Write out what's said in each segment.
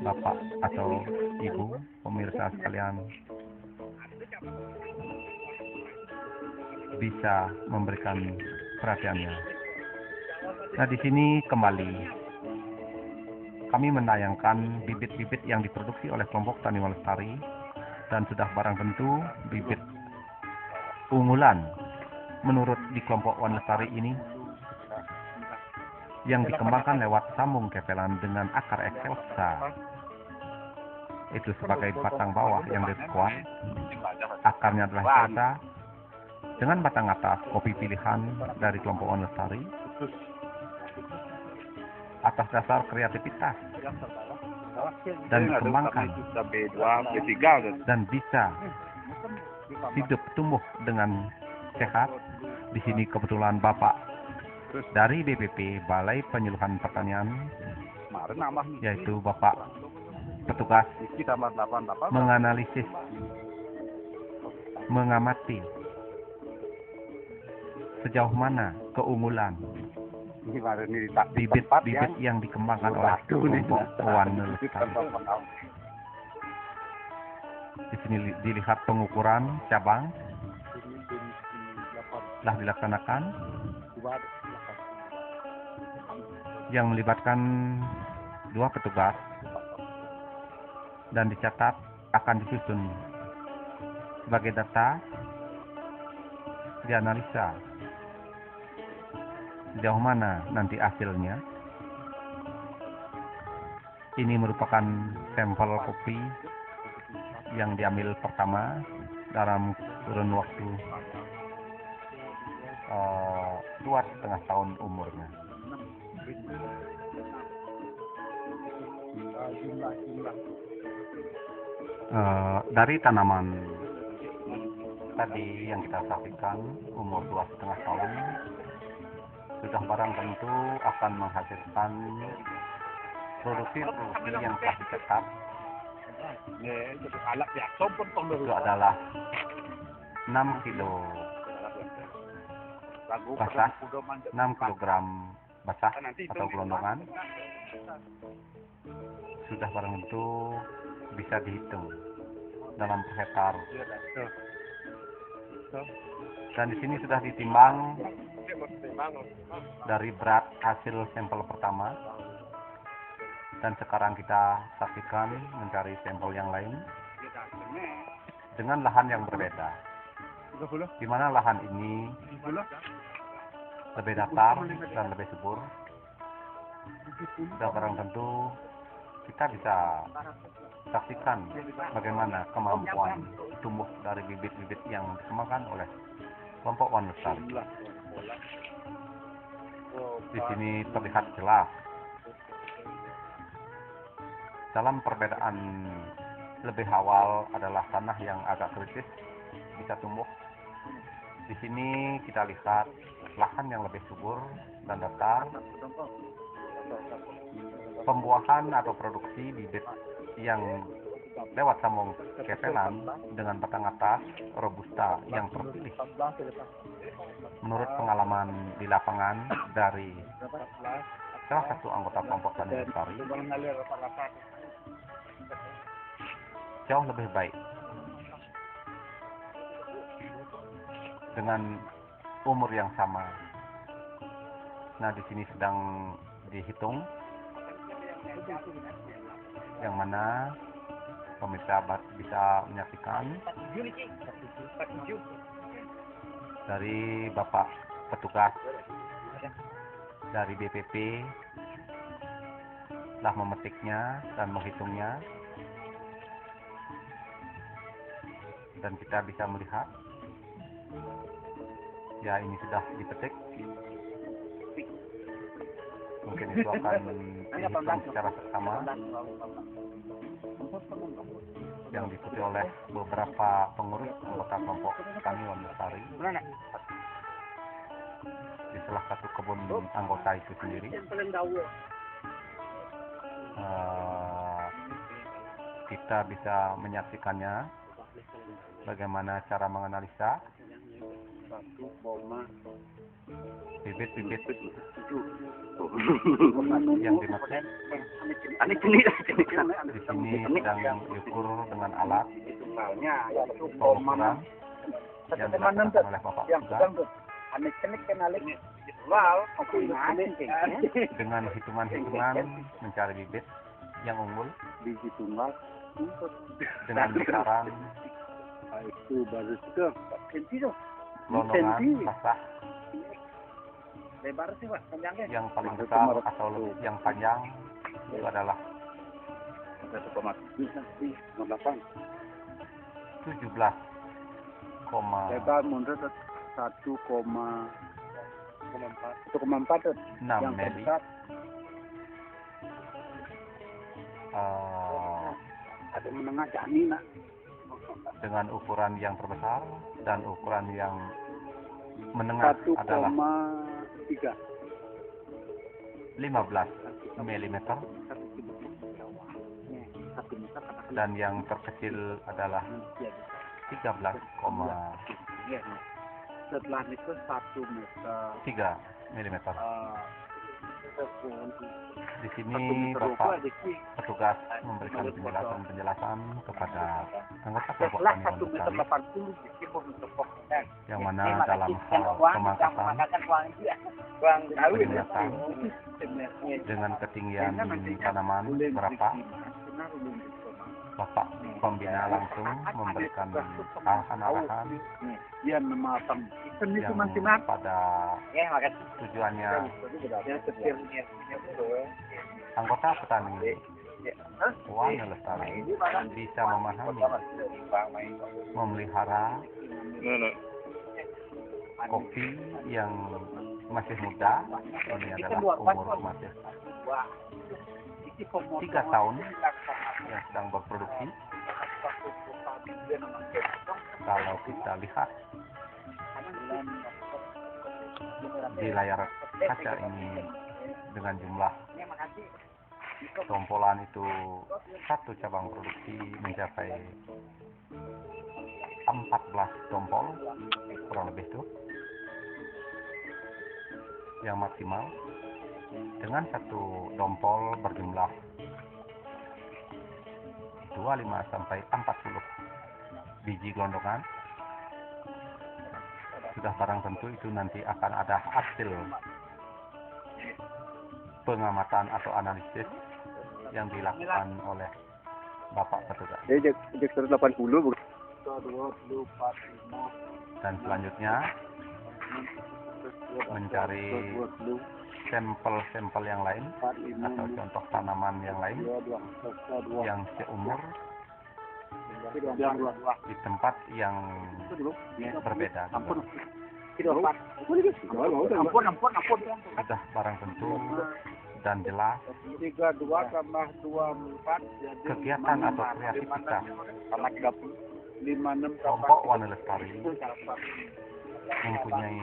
Bapak atau Ibu pemirsa sekalian bisa memberikan perhatiannya. Nah, di sini kembali kami menayangkan bibit-bibit yang diproduksi oleh kelompok Tani Lestari dan sudah barang tentu bibit unggulan menurut di kelompok Wan Lestari ini yang dikembangkan lewat sambung kepelan dengan akar excelsa, itu sebagai batang bawah yang lebih kuat, akarnya adalah excelsa dengan batang atas kopi pilihan dari kelompok Wan Lestari atas dasar kreativitas dan dikembangkan dan bisa hidup tumbuh dengan sehat. Di sini kebetulan Bapak dari BPP Balai Penyuluhan Pertanian, yaitu Bapak petugas menganalisis, mengamati sejauh mana keunggulan bibit-bibit yang dikembangkan oleh kelompok Wan Lestari. Di sini dilihat pengukuran cabang telah dilaksanakan yang melibatkan 2 petugas dan dicatat akan disusun sebagai data dianalisa sejauh mana nanti hasilnya. Ini merupakan sampel kopi yang diambil pertama dalam kurun waktu 2,5 tahun umurnya. Dari tanaman tadi yang kita saksikan umur 2,5 tahun sudah barang tentu akan menghasilkan produksi yang telah dicetak. Itu adalah 6 kilo basah, 6 kilogram basah atau gelondongan. Sudah barang tentu bisa dihitung dalam per hektar. Dan di sini sudah ditimbang dari berat hasil sampel pertama, dan sekarang kita saksikan mencari sampel yang lain dengan lahan yang berbeda, di mana lahan ini lebih datar dan lebih subur. Sudah barang tentu kita bisa saksikan bagaimana kemampuan tumbuh dari bibit-bibit yang dikembangkan oleh kelompok Wan Lestari. Di sini terlihat jelas dalam perbedaan lebih awal adalah tanah yang agak kritis bisa tumbuh. Di sini kita lihat lahan yang lebih subur dan datar. Pembuahan atau produksi bibit yang lewat sambung kepelan dengan batang atas robusta yang terpilih menurut pengalaman di lapangan dari salah satu anggota kelompok Tani Lestari, jauh lebih baik dengan umur yang sama. Nah, di sini sedang dihitung yang mana pemirsa bisa menyaksikan dari Bapak petugas dari BPP telah memetiknya dan menghitungnya, dan kita bisa melihat ya ini sudah dipetik. Mungkin itu akan dihitung secara seksama yang diikuti oleh beberapa pengurus anggota kelompok Tani Wan Lestari di salah satu kebun anggota itu sendiri. Kita bisa menyaksikannya bagaimana cara menganalisa bibit bibit-bibit yang dimaksud Ini jenis di sini sedang diukur dengan alat pengukuran yang dilakukan oleh Bapak petugas dengan hitungan-hitungan mencari bibit yang unggul dengan besaran itu baru londongan basah lebar sih Pak, panjangnya yang paling besar atau yang panjang itu adalah 1,8 17, lebar mundur 1,4 yang mili. besar ada menengah jani nak Dengan ukuran yang terbesar dan ukuran yang menengah adalah 1,3 15 mm dan yang terkecil adalah 13,3 setelah itu 1 meter mm. Di sini 1 meter Bapak petugas memberikan penjelasan kepada anggota kelompok setelah tani 1 meter Wonosari 80 yang mana dalam hal pemangkasan penyuatan dengan ketinggian tanaman berapa, Bapak pembina langsung memberikan arahan-arahan yang pada tujuannya anggota petani Wonosari bisa memahami, memelihara kopi yang masih muda. Ini adalah umur masih 3 tahun yang sedang berproduksi. Kalau kita lihat di layar kaca ini dengan jumlah tompolan itu satu cabang produksi mencapai 14 tompol kurang lebih itu yang maksimal, dengan satu tompol berjumlah 25 sampai 40 biji gelondongan. Sudah barang tentu itu nanti akan ada hasil pengamatan atau analisis yang dilakukan oleh Bapak petugas. Jadi 180 Dan selanjutnya mencari sampel-sampel yang lain atau contoh tanaman yang lain yang seumur di tempat yang berbeda. Sudah barang tentu dan jelas kegiatan atau kreativitas kelompok Wonosari mempunyai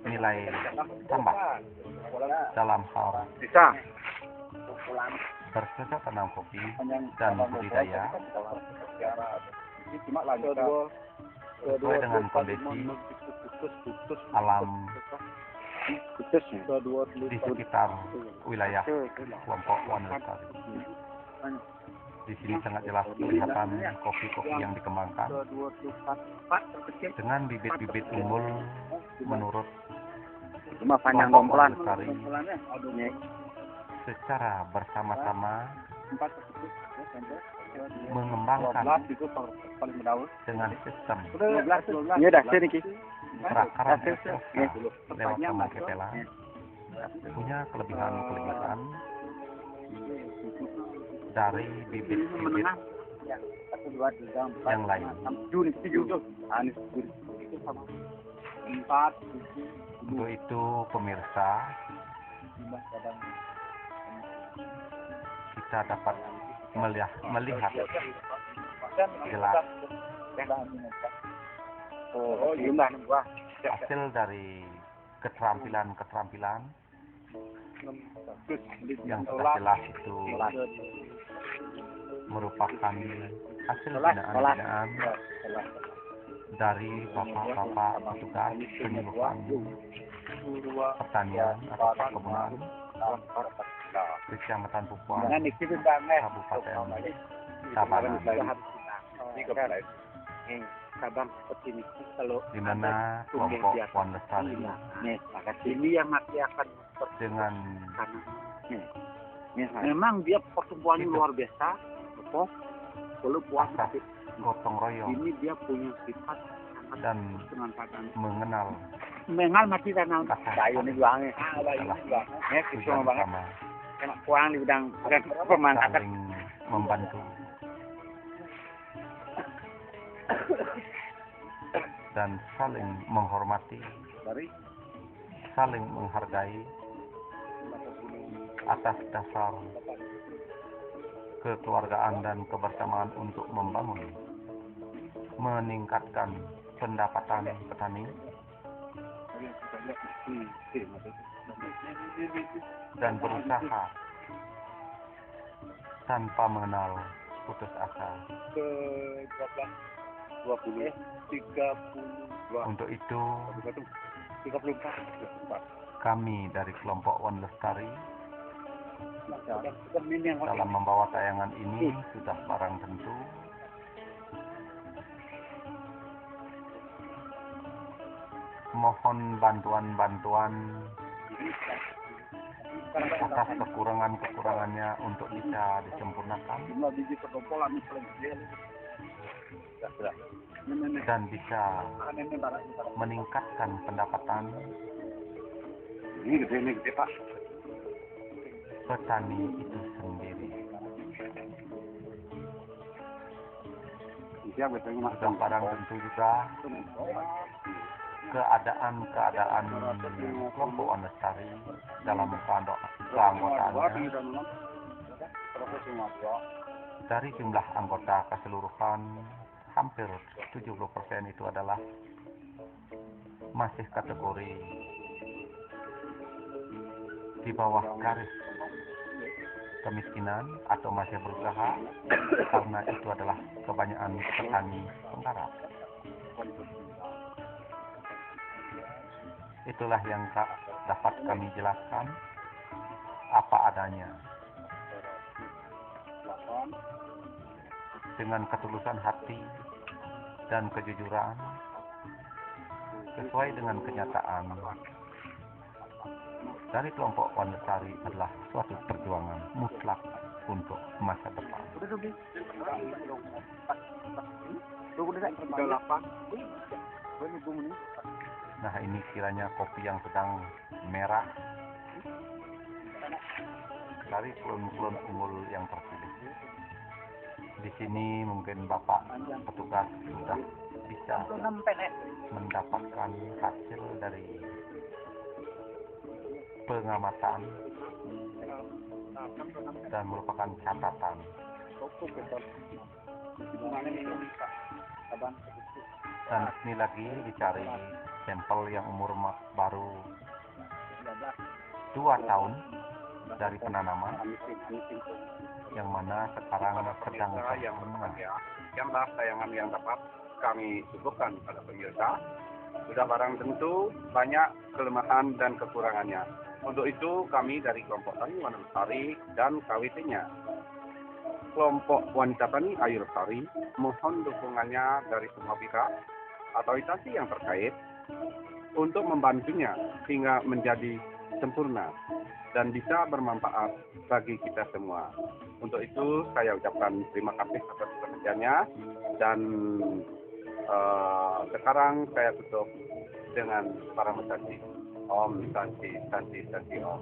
nilai tambah dalam hal bercocok tanam kopi dan budidaya sesuai dengan kondisi alam di sekitar wilayah kelompok Wonosari. Di sini sangat jelas kelihatan kopi-kopi yang dikembangkan dengan bibit-bibit unggul menurut kelompok Wonosari secara bersama-sama mengembangkan dengan sistem perakaran lewat taman ketela punya kelebihan dari bibit-bibit yang lain. Untuk itu pemirsa, kita dapat melihat jelas hasil dari keterampilan yang sudah jelas itu merupakan hasil binaan-binaan dari bapak-bapak petugas penyuluhan pertanian atau perkebunan Kecamatan Pupuan, Kabupaten Tabanan, di mana kelompok Pohon Lestari ini yang nanti akan dengan memang dia pertumbuhannya luar biasa, betul. Kalau puasa asas gotong royong ini dia punya sifat dan mengenal mengal mati tanah kasar bayu ini buangnya ya tujuan banget utama enak kurang di bidang pemanfaatan saling membantu dan saling menghormati, saling menghargai atas dasar kekeluargaan dan kebersamaan untuk membangun, meningkatkan pendapatan petani dan berusaha tanpa mengenal putus asa. ke 20 32 Untuk itu 34 kami dari kelompok Pohon Lestari ini yang dalam membawa tayangan ini sudah barang tentu mohon bantuan-bantuan atas kekurangan-kekurangannya untuk bisa disempurnakan jumlah biji pertompolan ini paling gede dan bisa meningkatkan pendapatan ini gede Pak petani itu sendiri. Sudah barang tentu juga keadaan kelompok Pohon Lestari dalam keanggotaannya dari jumlah anggota keseluruhan hampir 70% itu adalah masih kategori di bawah garis kemiskinan atau masih berusaha karena itu adalah kebanyakan petani penggarap. Itulah yang dapat kami jelaskan apa adanya dengan ketulusan hati dan kejujuran sesuai dengan kenyataan dari kelompok Pohon Lestari adalah suatu perjuangan mutlak untuk masa depan. Nah, ini kiranya kopi yang sedang merah dari klon-klon unggul yang terpilih. Di sini mungkin Bapak petugas sudah bisa mendapatkan hasil dari pengamatan dan merupakan catatan. Dan ini lagi dicari sampel yang umur baru 2 tahun dari penanaman yang mana sekarang sedang berbunga. Sekianlah tayangan yang dapat kami suguhkan pada pemirsa. Sudah barang tentu banyak kelemahan dan kekurangannya. Untuk itu kami dari kelompok Tani Pohon Lestari dan KWT-nya kelompok wanita tani Ayu Lestari mohon dukungannya dari semua pihak atau instansi yang terkait untuk membantunya hingga menjadi sempurna dan bisa bermanfaat bagi kita semua. Untuk itu saya ucapkan terima kasih atas perhatiannya dan sekarang saya tutup dengan para Santi Om.